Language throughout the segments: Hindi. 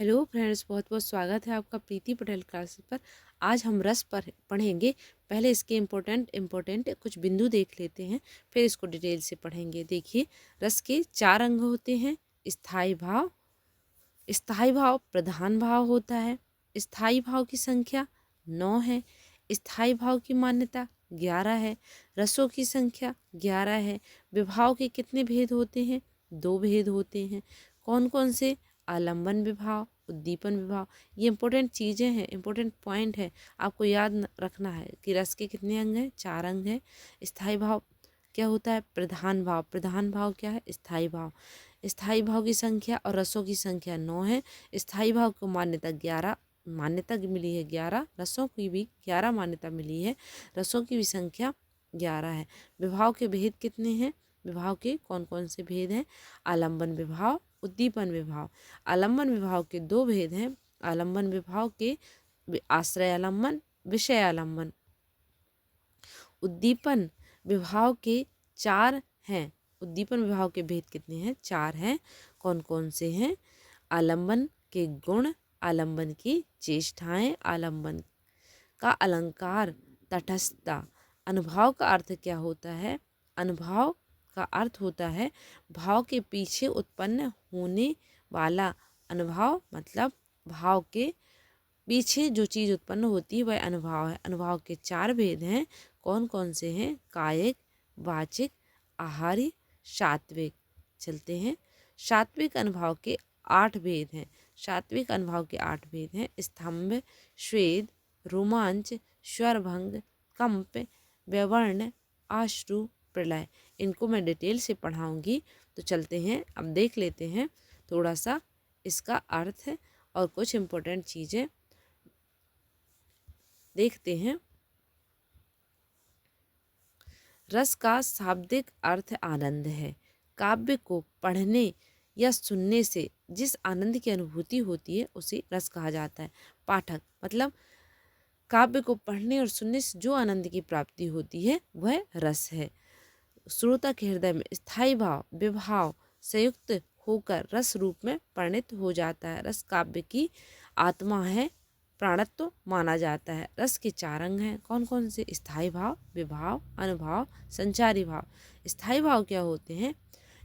हेलो फ्रेंड्स, बहुत बहुत स्वागत है आपका प्रीति पटेल क्लासेस पर। आज हम रस पर पढ़ेंगे। पहले इसके इम्पोर्टेंट कुछ बिंदु देख लेते हैं, फिर इसको डिटेल से पढ़ेंगे। देखिए, रस के 4 अंग होते हैं। स्थाई भाव, स्थाई भाव प्रधान भाव होता है। स्थाई भाव की संख्या 9 है। स्थाई भाव की मान्यता 11 है। रसों की संख्या 11 है। विभाव के कितने भेद होते हैं? 2 भेद होते हैं। कौन कौन से? आलंबन विभाव, उद्दीपन विभाव। ये इंपॉर्टेंट चीज़ें हैं, इंपॉर्टेंट पॉइंट है, आपको याद रखना है कि रस के कितने अंग हैं? 4 अंग हैं। स्थाई भाव क्या होता है? प्रधान भाव। प्रधान भाव क्या है? स्थाई भाव। स्थाई भाव की संख्या और रसों की संख्या 9 है। स्थाई भाव को मान्यता मिली है 11। रसों की भी 11 मान्यता मिली है। रसों की भी संख्या 11 है। विभाव के भेद कितने हैं? विभाव के कौन कौन से भेद हैं? आलंबन विभाव, उद्दीपन विभाव। आलंबन विभाव के 2 भेद हैं। आलंबन विभाव के आश्रय आलंबन, विषय आलंबन। उद्दीपन विभाव के 4 हैं। उद्दीपन विभाव के भेद कितने हैं? 4 हैं। कौन कौन से हैं? आलंबन के गुण, आलंबन की चेष्टाएं, आलंबन का अलंकार, तटस्थता। अनुभाव का अर्थ क्या होता है? अनुभाव का अर्थ होता है भाव के पीछे उत्पन्न होने वाला। अनुभाव मतलब भाव के पीछे जो चीज़ उत्पन्न होती है वह अनुभाव है। अनुभाव के 4 भेद हैं। कौन कौन से हैं? कायिक, वाचिक, आहारी, सात्विक। चलते हैं। सात्विक अनुभाव के 8 भेद हैं। सात्विक अनुभाव के 8 भेद हैं। स्तंभ, स्वेद, रोमांच, स्वरभंग, कंप, व्यवर्ण, आश्रु, प्रलय। इनको मैं डिटेल से पढ़ाऊंगी। तो चलते हैं, अब देख लेते हैं थोड़ा सा इसका अर्थ और कुछ इम्पोर्टेंट चीज़ें देखते हैं। रस का शाब्दिक अर्थ आनंद है। काव्य को पढ़ने या सुनने से जिस आनंद की अनुभूति होती है उसे रस कहा जाता है। पाठक मतलब काव्य को पढ़ने और सुनने से जो आनंद की प्राप्ति होती है वह रस है। श्रोता के हृदय में स्थायी भाव, विभाव संयुक्त होकर रस रूप में परिणत हो जाता है। रस काव्य की आत्मा है, प्राणत्व माना जाता है। रस के 4 अंग हैं। कौन कौन से? स्थायी भाव, विभाव, अनुभाव, संचारी भाव। स्थायी भाव क्या होते हैं?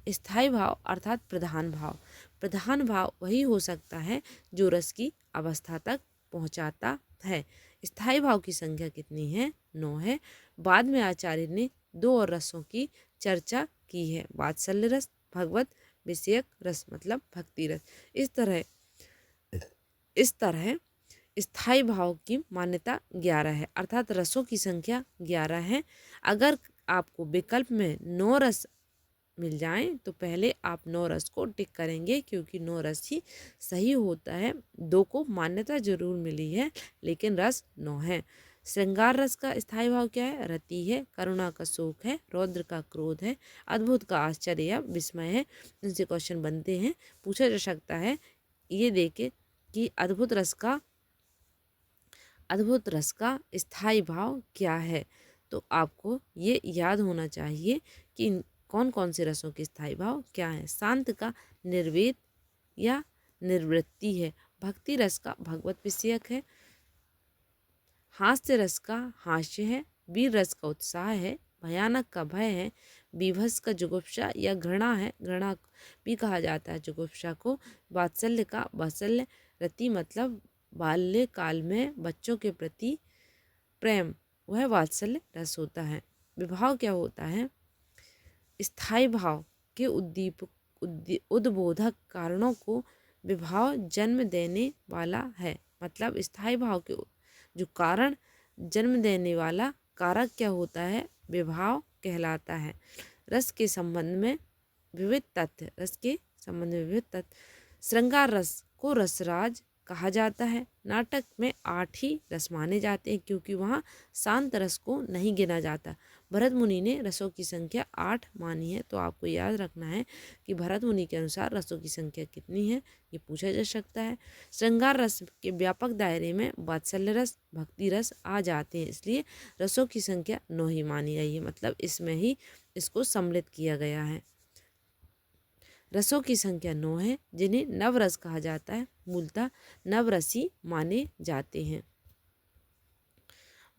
स्थायी भाव अर्थात प्रधान भाव। प्रधान भाव वही हो सकता है जो रस की अवस्था तक पहुंचाता है। स्थायी भाव की संख्या कितनी है? 9 है। बाद में आचार्य ने 2 और रसों की चर्चा की है। वात्सल्य रस, भगवत विषयक रस मतलब भक्ति रस। इस तरह स्थायी भाव की मान्यता 11 है, अर्थात रसों की संख्या 11 है। अगर आपको विकल्प में 9 रस मिल जाएं तो पहले आप 9 रस को टिक करेंगे, क्योंकि 9 रस ही सही होता है। 2 को मान्यता जरूर मिली है लेकिन रस 9 है। श्रृंगार रस का स्थायी भाव क्या है? रति है, करुणा का शोक है, रौद्र का क्रोध है, अद्भुत का आश्चर्य या विस्मय है। इनसे क्वेश्चन बनते हैं, पूछा जा सकता है। ये देखे कि अद्भुत रस का स्थायी भाव क्या है। तो आपको ये याद होना चाहिए कि कौन कौन से रसों के स्थायी भाव क्या है। शांत का निर्वेद या निर्वृत्ति है। भक्ति रस का भगवत विषयक है। हास्य रस का हास्य है। वीर रस का उत्साह है। भयानक का भय है। बीभत्स का जुगुप्सा या घृणा है, घृणा भी कहा जाता है जुगुप्सा को। वात्सल्य का वात्सल्य, रति मतलब बाल्यकाल में बच्चों के प्रति प्रेम, वह वात्सल्य रस होता है। विभाव क्या होता है? स्थायी भाव के उद्बोधक कारणों को विभाव जन्म देने वाला है। मतलब स्थायी भाव के जो कारण जन्म देने वाला कारक क्या होता है? विभाव कहलाता है। रस के संबंध में विविध तथ्य, रस के संबंध में विविध तथ्य। श्रृंगार रस को रसराज कहा जाता है। नाटक में 8 ही रस माने जाते हैं, क्योंकि वहाँ शांत रस को नहीं गिना जाता। भरत मुनि ने रसों की संख्या 8 मानी है। तो आपको याद रखना है कि भरत मुनि के अनुसार रसों की संख्या कितनी है, ये पूछा जा सकता है। श्रृंगार रस के व्यापक दायरे में वात्सल्य रस, भक्ति रस आ जाते हैं, इसलिए रसों की संख्या 9 ही मानी गई है। मतलब इसमें ही इसको सम्मिलित किया गया है। रसों की संख्या 9 है जिन्हें नवरस कहा जाता है, मूलतः नवरसी माने जाते हैं।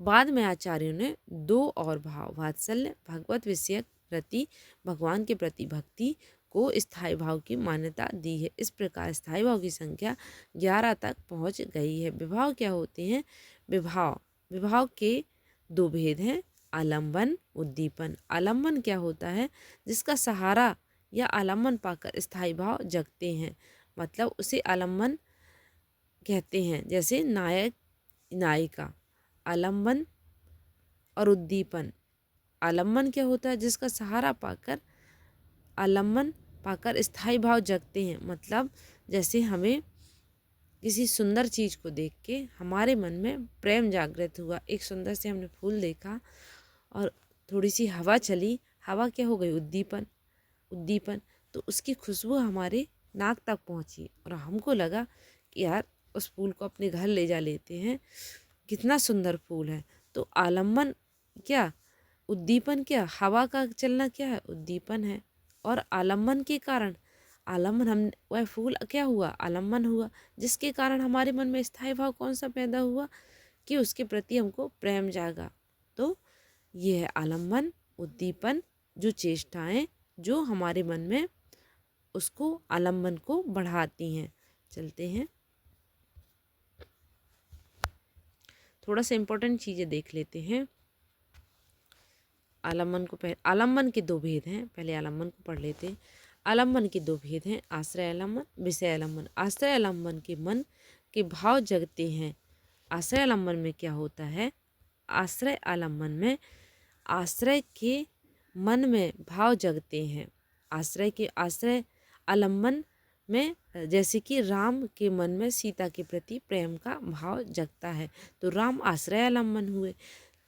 बाद में आचार्यों ने 2 और भाव, वात्सल्य, भगवत विषयक रति, भगवान के प्रति भक्ति को स्थायी भाव की मान्यता दी है। इस प्रकार स्थायी भाव की संख्या 11 तक पहुंच गई है। विभाव क्या होते हैं? विभाव के 2 भेद हैं, आलम्बन, उद्दीपन। आलम्बन क्या होता है? जिसका सहारा या आलम्बन पाकर स्थायी भाव जगते हैं, मतलब उसे आलम्बन कहते हैं। जैसे नायक, नायिका। आलम्बन और उद्दीपन। आलम्बन क्या होता है? जिसका सहारा पाकर, आलम्बन पाकर स्थायी भाव जगते हैं, मतलब जैसे हमें किसी सुंदर चीज़ को देख के हमारे मन में प्रेम जागृत हुआ, एक सुंदर से हमने फूल देखा और थोड़ी सी हवा चली, हवा क्या हो गई? उद्दीपन। उद्दीपन, तो उसकी खुशबू हमारे नाक तक पहुंची और हमको लगा कि यार उस फूल को अपने घर ले जा लेते हैं, कितना सुंदर फूल है। तो आलम्बन क्या? उद्दीपन क्या? हवा का चलना क्या है? उद्दीपन है। और आलम्बन के कारण, आलम्बन, हम वह फूल क्या हुआ? आलम्बन हुआ, जिसके कारण हमारे मन में स्थायी भाव कौन सा पैदा हुआ? कि उसके प्रति हमको प्रेम जागा। तो ये है आलम्बन, उद्दीपन, जो चेष्टाएं जो हमारे मन में उसको, आलम्बन को बढ़ाती हैं। चलते हैं, थोड़ा सा इम्पोर्टेंट चीज़ें देख लेते हैं। आलम्बन के 2 भेद हैं, पहले आलम्बन को पढ़ लेते हैं। आलम्बन के 2 भेद हैं, आश्रय आलम्बन, विषय आलम्बन। आश्रय आलम्बन के मन के भाव जगते हैं। आश्रय आलम्बन में क्या होता है? आश्रय आलम्बन में आश्रय के मन में भाव जगते हैं। आश्रय आलम्बन में जैसे कि राम के मन में सीता के प्रति प्रेम का भाव जगता है, तो राम आश्रय आलम्बन हुए।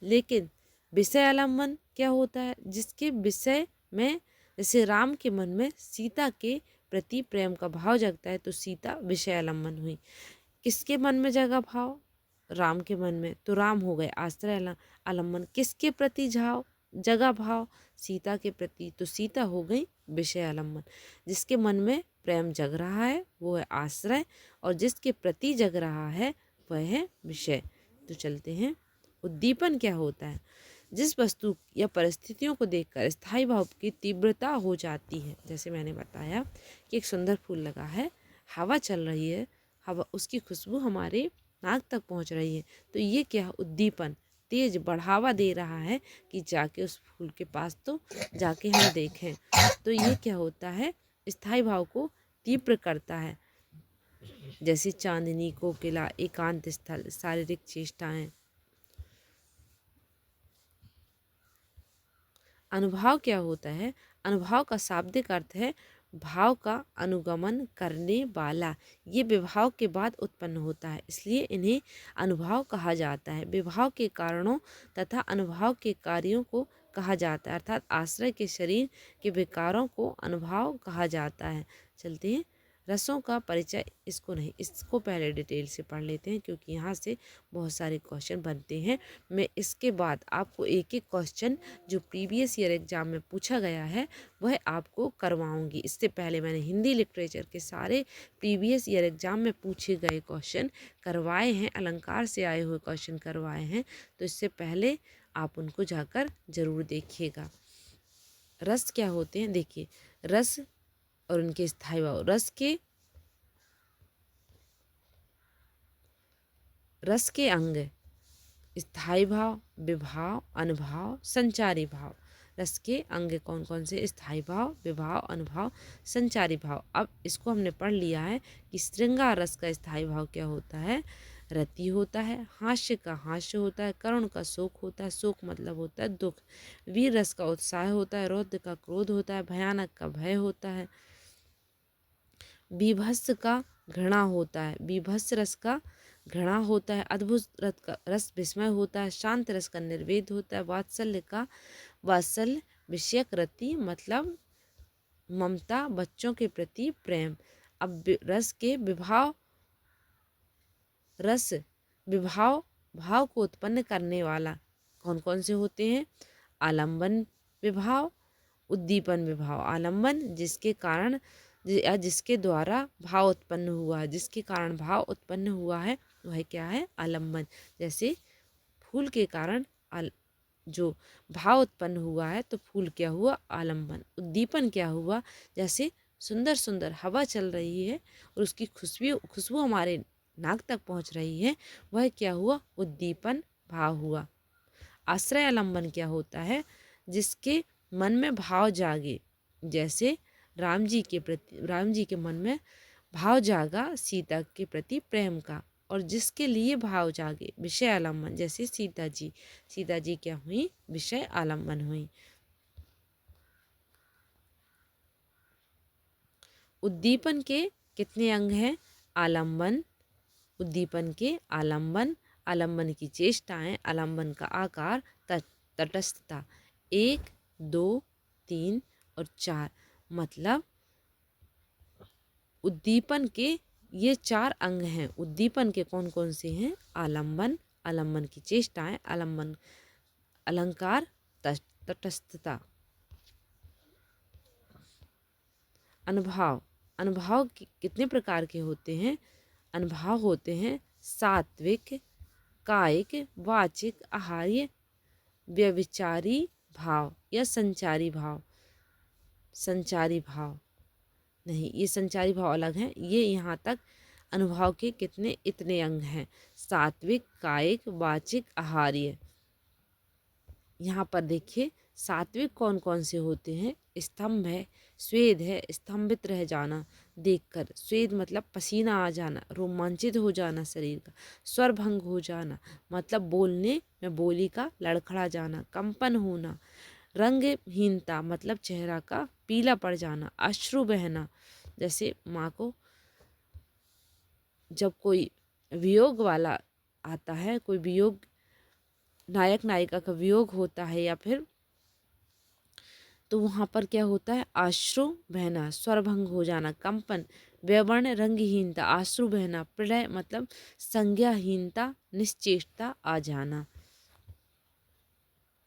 लेकिन विषय आलम्बन क्या होता है? जिसके विषय में, जैसे राम के मन में सीता के प्रति प्रेम का भाव जगता है, तो सीता विषय आलम्बन हुई। किसके मन में जगा भाव? राम के मन में, तो राम हो गए आश्रय आलम्बन। किसके प्रति जगा भाव? सीता के प्रति, तो सीता हो गई विषय आलम्बन। जिसके मन में प्रेम जग रहा है वो है आश्रय, और जिसके प्रति जग रहा है वह है विषय। तो चलते हैं, उद्दीपन क्या होता है? जिस वस्तु या परिस्थितियों को देखकर स्थायी भाव की तीव्रता हो जाती है। जैसे मैंने बताया कि एक सुंदर फूल लगा है, हवा चल रही है, हवा, उसकी खुशबू हमारे नाक तक पहुंच रही है, तो ये क्या? उद्दीपन, तेज बढ़ावा दे रहा है कि जाके उस फूल के पास तो जाके हम देखें। तो ये क्या होता है? स्थायी भाव को तीव्र करता है। जैसे चांदनी, कोकिला, एकांत स्थल, शारीरिक चेष्टाएं। अनुभाव क्या होता है? अनुभाव का शाब्दिक अर्थ है भाव का अनुगमन करने वाला। ये विभाव के बाद उत्पन्न होता है, इसलिए इन्हें अनुभाव कहा जाता है। विभाव के कारणों तथा अनुभाव के कार्यों को कहा जाता है, अर्थात आश्रय के शरीर के विकारों को अनुभाव कहा जाता है। चलते हैं, रसों का परिचय, इसको पहले डिटेल से पढ़ लेते हैं, क्योंकि यहाँ से बहुत सारे क्वेश्चन बनते हैं। मैं इसके बाद आपको एक एक क्वेश्चन जो प्रीवियस ईयर एग्जाम में पूछा गया है वह आपको करवाऊंगी। इससे पहले मैंने हिंदी लिटरेचर के सारे प्रीवियस ईयर एग्जाम में पूछे गए क्वेश्चन करवाए हैं, अलंकार से आए हुए क्वेश्चन करवाए हैं, तो इससे पहले आप उनको जाकर जरूर देखिएगा। रस क्या होते हैं? देखिए, रस और उनके स्थायी भाव। रस के अंग स्थायी भाव, विभाव, अनुभाव, संचारी भाव। रस के अंग कौन कौन से? स्थायी भाव, विभाव, अनुभाव, संचारी भाव। अब इसको हमने पढ़ लिया है कि श्रृंगार रस का स्थायी भाव क्या होता है? रति होता है। हास्य का हास्य होता है। करुण का शोक होता है, शोक मतलब होता है दुख। वीर रस का उत्साह होता है। रौद्र का क्रोध होता है। भयानक का भय होता है। बीभत्स का घृणा होता है। बीभत्स रस का घृणा होता है। अद्भुत रस का रस विस्मय होता है। शांत रस का निर्वेद होता है। वात्सल्य विषयक रति मतलब ममता, बच्चों के प्रति प्रेम। अब रस विभाव भाव को उत्पन्न करने वाला कौन कौन से होते हैं? आलम्बन विभाव, उद्दीपन विभाव। आलम्बन या जिसके द्वारा भाव उत्पन्न हुआ है, जिसके कारण भाव उत्पन्न हुआ है, वह क्या है? आलम्बन। जैसे फूल के कारण जो भाव उत्पन्न हुआ है, तो फूल क्या हुआ? आलम्बन। उद्दीपन क्या हुआ? जैसे सुंदर सुंदर हवा चल रही है और उसकी खुशबू खुशबू हमारे नाक तक पहुंच रही है, वह क्या हुआ? उद्दीपन भाव हुआ। आश्रय आलम्बन क्या होता है? जिसके मन में भाव जागे, जैसे राम जी के मन में भाव जागा सीता के प्रति प्रेम का, और जिसके लिए भाव जागे विषय आलम्बन, जैसे सीता जी क्या हुई? विषय आलम्बन हुई। उद्दीपन के कितने अंग हैं? आलम्बन, उद्दीपन के आलम्बन, आलम्बन की चेष्टाएं, आलम्बन का आकार, तटस्थता। 1, 2, 3 और 4, मतलब उद्दीपन के ये 4 अंग हैं। उद्दीपन के कौन कौन से हैं? आलम्बन, आलम्बन की चेष्टाएं, आलम्बन, अलंकार, तटस्थता। अनुभाव, अनुभाव कितने प्रकार के होते हैं? अनुभाव होते हैं सात्विक, कायिक, वाचिक, आहार्य, व्यभिचारी भाव या संचारी भाव। संचारी भाव नहीं, ये संचारी भाव अलग हैं। ये यहाँ तक अनुभाव के कितने? इतने अंग हैं। सात्विक, कायिक, वाचिक, आहार्य। यहाँ पर देखिए सात्विक कौन कौन से होते हैं? स्तंभ है, स्वेद है, स्तंभित रह जाना देखकर, स्वेद मतलब पसीना आ जाना, रोमांचित हो जाना शरीर का, स्वर भंग हो जाना मतलब बोलने में बोली का लड़खड़ा जाना, कंपन होना, रंगहीनता मतलब चेहरा का पीला पड़ जाना, अश्रु बहना, जैसे माँ को जब कोई वियोग वाला आता है, कोई वियोग, नायक नायिका का वियोग होता है या फिर, तो वहाँ पर क्या होता है? अश्रु बहना, स्वरभंग हो जाना, कंपन, व्यवर्ण, रंगहीनता, आश्रु बहना, प्रलय मतलब संज्ञाहीनता, निश्चेष्टता आ जाना।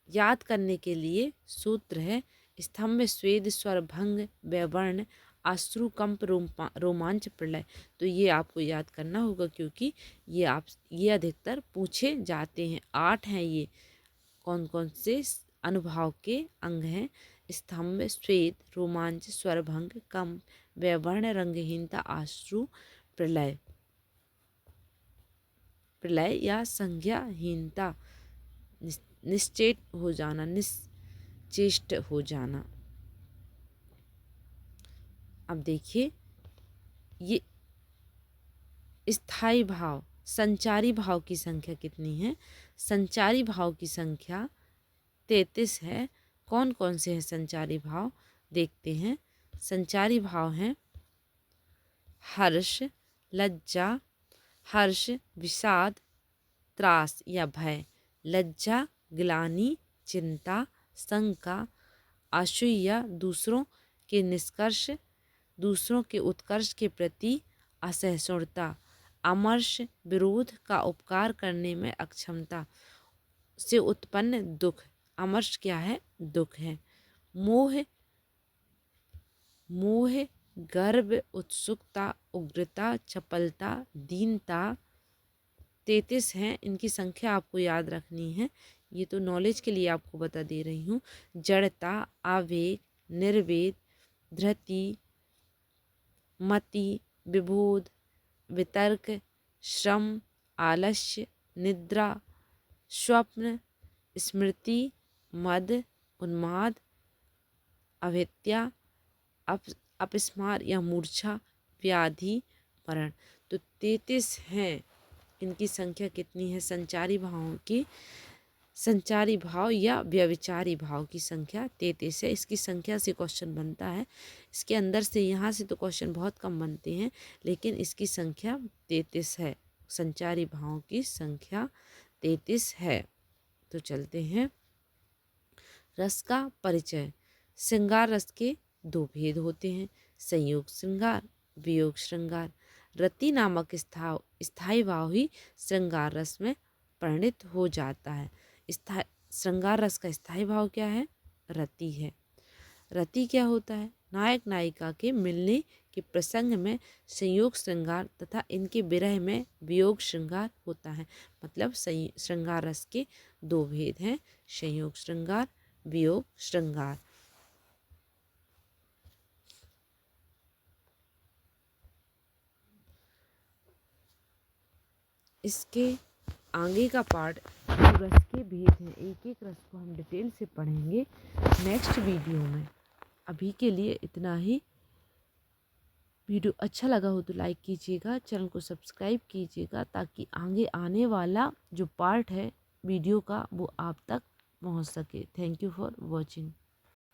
याद करने के लिए सूत्र है स्तंभ, स्वेद, स्वर भंग, व्यवर्ण, अश्रु, कंप, रोमांच, प्रलय। तो ये आपको याद करना होगा, क्योंकि ये अधिकतर पूछे जाते हैं। 8 हैं ये। कौन कौन से अनुभाव के अंग हैं? स्तंभ, स्वेद, रोमांच, स्वरभंग, कंप, व्यवर्ण, रंगहीनता, आश्रु, प्रलय। प्रलय या संज्ञाहीनता, निश्चेष्ट हो जाना, निश्चेष्ट हो जाना। अब देखिए ये स्थायी भाव, संचारी भाव की संख्या कितनी है? संचारी भाव की संख्या 33 है। कौन कौन से हैं संचारी भाव? देखते हैं। संचारी भाव हैं हर्ष, लज्जा, हर्ष, विषाद, त्रास या भय, लज्जा, ग्लानि, चिंता, शंका, असूया, दूसरों के निष्कर्ष, दूसरों के उत्कर्ष के प्रति असहिष्णुता, अमर्ष, विरोध का उपकार करने में अक्षमता से उत्पन्न दुख। अमर्ष क्या है? दुख है। मोह, मोह, गर्व, उत्सुकता, उग्रता, चपलता, दीनता। 33 हैं। इनकी संख्या आपको याद रखनी है, ये तो नॉलेज के लिए आपको बता दे रही हूँ। जड़ता, आवेग, निर्वेद, धृति, मति, विबोध, वितर्क, श्रम, आलस्य, निद्रा, स्वप्न, स्मृति, मद, उन्माद, अविद्या, अपस्मार या मूर्छा, व्याधि, मरण। तो 33 हैं। इनकी संख्या कितनी है संचारी भावों की? संचारी भाव या व्यभिचारी भाव की संख्या 33 है। इसकी संख्या से क्वेश्चन बनता है। इसके अंदर से यहाँ से तो क्वेश्चन बहुत कम बनते हैं, लेकिन इसकी संख्या 33 है। संचारी भावों की संख्या 33 है। तो चलते हैं रस का परिचय। श्रृंगार रस के 2 भेद होते हैं, संयोग श्रृंगार, वियोग श्रृंगार। रति नामक स्थायी भाव ही श्रृंगार रस में परिणित हो जाता है। श्रृंगार रस का स्थायी भाव क्या है? रति है। रति क्या होता है? नायक नायिका के मिलने कि प्रसंग में संयोग श्रृंगार तथा इनके विरह में वियोग श्रृंगार होता है। मतलब श्रृंगार रस के दो भेद हैं, संयोग श्रृंगार, वियोग श्रृंगार। इसके आगे का पार्ट जो रस के भेद हैं, एक एक रस को हम डिटेल से पढ़ेंगे नेक्स्ट वीडियो में। अभी के लिए इतना ही। वीडियो अच्छा लगा हो तो लाइक कीजिएगा, चैनल को सब्सक्राइब कीजिएगा ताकि आगे आने वाला जो पार्ट है वीडियो का वो आप तक पहुंच सके। Thank you for watching.